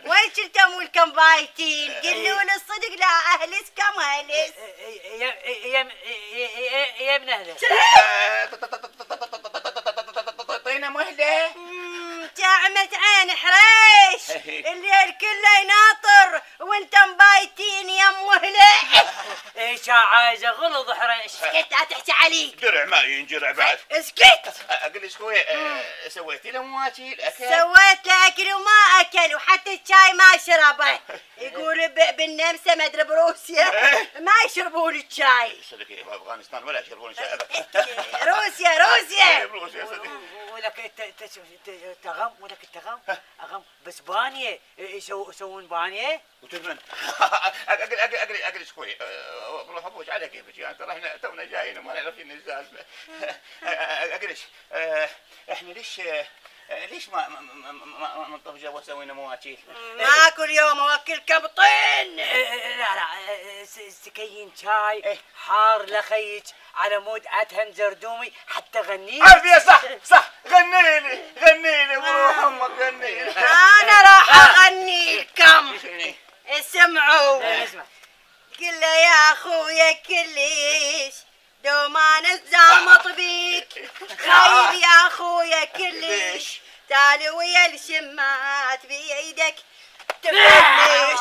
وين كنتم ولكم بايتين؟ قلوا لي الصدق لا اهلس كم اهلس. يا ابن اهله طينا مهله. تعمة عين حريش الليل كله يناطر وانتم بايتين يا مهله. ايش عايزه غلظ حريش. اسكت لا تحكي عليك. درع ما ينجرع بعد. اسكت. اقول لك شوي سويتي له مواتيل اكل. سويت له اكل وما اكل وحتى الشاي ما شربه. يقول بالنمسا ما ادري بروسيا ما يشربون الشاي. صدق بافغانستان ولا يشربون شاي ابدا. روسيا روسيا صدق. ولك تغم ولك التغم اغم بس بانيه يسوون بانيه وتدرن اقل شوي والله ابوش على كيفك يعني ترى احنا تونا جايين وما نعرف شنو السالفه. اقلش احنا ليش ما نطف جو وسوينا مواكيل؟ ما كل يوم اوكلكم طين. لا سكين شاي حار لخيج على مود اتهن زردومي حتى غني. عافيه صح غنيلي وروح امك غنيلي. انا راح اغني لكم. اسمعوا. اسمع. قل له يا اخويا كلش دومان الزامط بيك. خايب يا اخويا كلش تالي ويا الشمات بايدك تفلش.